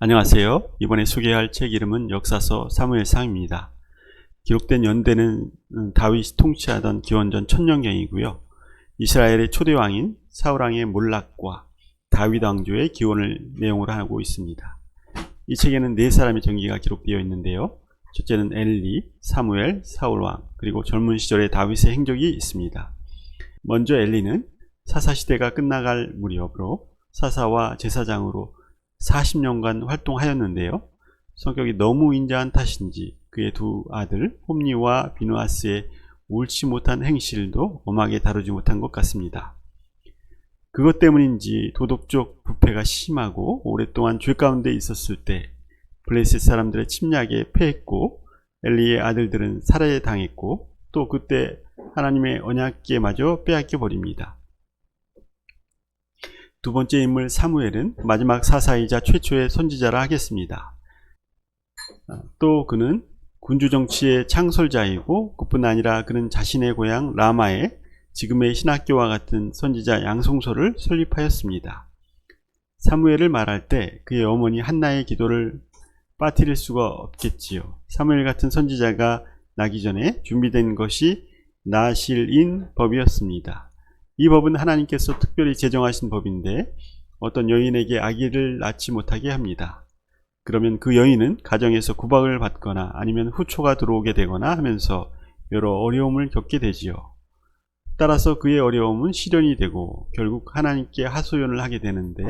안녕하세요. 이번에 소개할 책 이름은 역사서 사무엘상입니다. 기록된 연대는 다윗이 통치하던 기원전 1000년경이고요. 이스라엘의 초대 왕인 사울왕의 몰락과 다윗 왕조의 기원을 내용으로 하고 있습니다. 이 책에는 네 사람의 전기가 기록되어 있는데요. 첫째는 엘리, 사무엘, 사울왕, 그리고 젊은 시절의 다윗의 행적이 있습니다. 먼저 엘리는 사사시대가 끝나갈 무렵으로 사사와 제사장으로 40년간 활동하였는데요. 성격이 너무 인자한 탓인지 그의 두 아들 홈니와 비누아스의 옳지 못한 행실도 엄하게 다루지 못한 것 같습니다. 그것 때문인지 도덕적 부패가 심하고 오랫동안 죄 가운데 있었을 때 블레셋 사람들의 침략에 패했고 엘리의 아들들은 살해당했고 또 그때 하나님의 언약궤마저 빼앗겨 버립니다. 두 번째 인물 사무엘은 마지막 사사이자 최초의 선지자라 하겠습니다. 또 그는 군주정치의 창설자이고 그뿐 아니라 그는 자신의 고향 라마에 지금의 신학교와 같은 선지자 양성소를 설립하였습니다. 사무엘을 말할 때 그의 어머니 한나의 기도를 빠뜨릴 수가 없겠지요. 사무엘 같은 선지자가 나기 전에 준비된 것이 나실인 법이었습니다. 이 법은 하나님께서 특별히 제정하신 법인데 어떤 여인에게 아기를 낳지 못하게 합니다. 그러면 그 여인은 가정에서 구박을 받거나 아니면 후초가 들어오게 되거나 하면서 여러 어려움을 겪게 되지요. 따라서 그의 어려움은 실현이 되고 결국 하나님께 하소연을 하게 되는데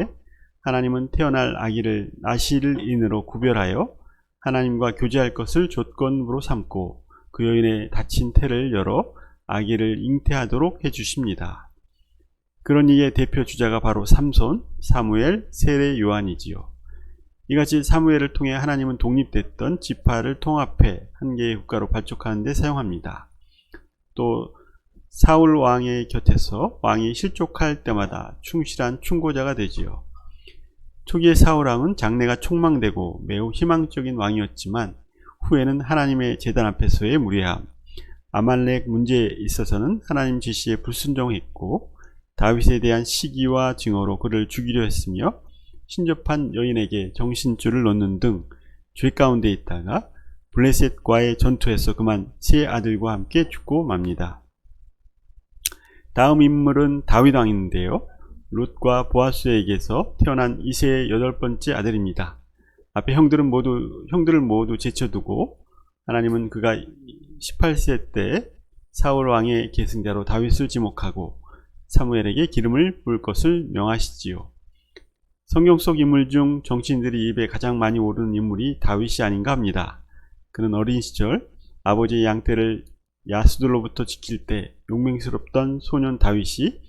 하나님은 태어날 아기를 나실인으로 구별하여 하나님과 교제할 것을 조건으로 삼고 그 여인의 닫힌 태를 열어 아기를 잉태하도록 해주십니다. 그런 이의 대표 주자가 바로 삼손, 사무엘, 세례 요한이지요. 이같이 사무엘을 통해 하나님은 독립됐던 지파를 통합해 한 개의 국가로 발족하는 데 사용합니다. 또 사울 왕의 곁에서 왕이 실족할 때마다 충실한 충고자가 되지요. 초기의 사울 왕은 장래가 촉망되고 매우 희망적인 왕이었지만 후에는 하나님의 제단 앞에서의 무례함, 아말렉 문제에 있어서는 하나님 지시에 불순종했고 다윗에 대한 시기와 증오로 그를 죽이려 했으며 신접한 여인에게 정신줄을 놓는 등 죄 가운데 있다가 블레셋과의 전투에서 그만 세 아들과 함께 죽고 맙니다. 다음 인물은 다윗 왕인데요. 룻과 보아스에게서 태어난 이세의 8번째 아들입니다. 앞에 형들을 모두 제쳐두고 하나님은 그가 18세 때 사울 왕의 계승자로 다윗을 지목하고 사무엘에게 기름을 부을 것을 명하시지요. 성경 속 인물 중 정치인들이 입에 가장 많이 오르는 인물이 다윗이 아닌가 합니다. 그는 어린 시절 아버지의 양떼를 야수들로부터 지킬 때 용맹스럽던 소년 다윗이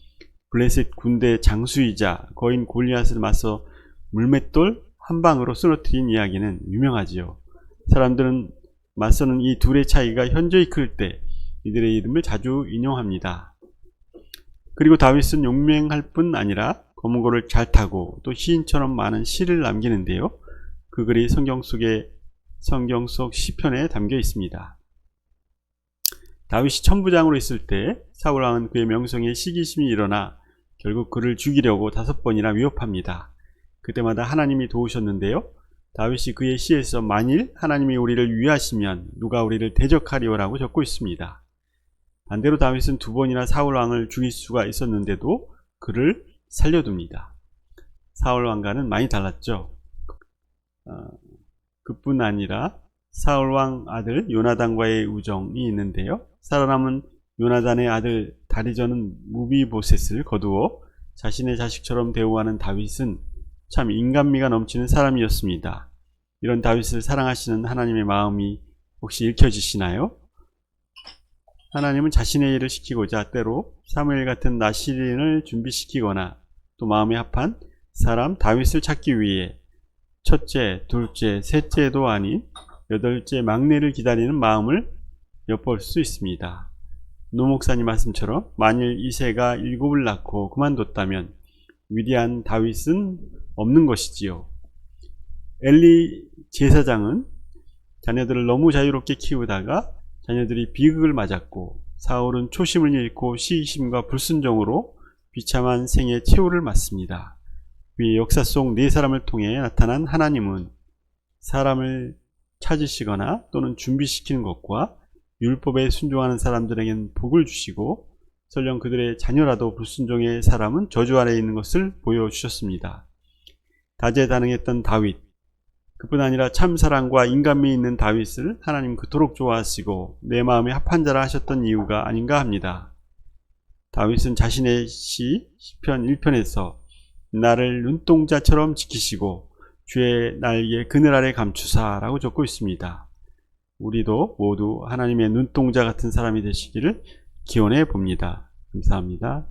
블레셋 군대 장수이자 거인 골리앗을 맞서 물맷돌 한 방으로 쓰러뜨린 이야기는 유명하지요. 사람들은 맞서는 이 둘의 차이가 현저히 클 때 이들의 이름을 자주 인용합니다. 그리고 다윗은 용맹할 뿐 아니라 검은고를 잘 타고 또 시인처럼 많은 시를 남기는데요. 그 글이 성경 속 시편에 담겨 있습니다. 다윗이 천부장으로 있을 때 사울왕은 그의 명성에 시기심이 일어나 결국 그를 죽이려고 5번이나 위협합니다. 그때마다 하나님이 도우셨는데요. 다윗이 그의 시에서 만일 하나님이 우리를 위하시면 누가 우리를 대적하리오라고 적고 있습니다. 반대로 다윗은 2번이나 사울왕을 죽일 수가 있었는데도 그를 살려둡니다. 사울왕과는 많이 달랐죠. 그뿐 아니라 사울왕 아들 요나단과의 우정이 있는데요. 살아남은 요나단의 아들 다리저는 무비보셋을 거두어 자신의 자식처럼 대우하는 다윗은 참 인간미가 넘치는 사람이었습니다. 이런 다윗을 사랑하시는 하나님의 마음이 혹시 읽혀지시나요? 하나님은 자신의 일을 시키고자 때로 사무엘 같은 나실인을 준비시키거나 또 마음에 합한 사람 다윗을 찾기 위해 첫째, 둘째, 셋째도 아닌 8째 막내를 기다리는 마음을 엿볼 수 있습니다. 노 목사님 말씀처럼 만일 이새가 7을 낳고 그만뒀다면 위대한 다윗은 없는 것이지요. 엘리 제사장은 자녀들을 너무 자유롭게 키우다가 자녀들이 비극을 맞았고 사울은 초심을 잃고 시기심과 불순종으로 비참한 생의 최후를 맞습니다. 위 역사 속 네 사람을 통해 나타난 하나님은 사람을 찾으시거나 또는 준비시키는 것과 율법에 순종하는 사람들에겐 복을 주시고 설령 그들의 자녀라도 불순종의 사람은 저주 아래에 있는 것을 보여주셨습니다. 다재다능했던 다윗, 그뿐 아니라 참 사랑과 인간미 있는 다윗을 하나님 그토록 좋아하시고 내 마음에 합한 자라 하셨던 이유가 아닌가 합니다. 다윗은 자신의 시편 1편에서 나를 눈동자처럼 지키시고 주의 날개 그늘 아래 감추사 라고 적고 있습니다. 우리도 모두 하나님의 눈동자 같은 사람이 되시기를 기원해 봅니다. 감사합니다.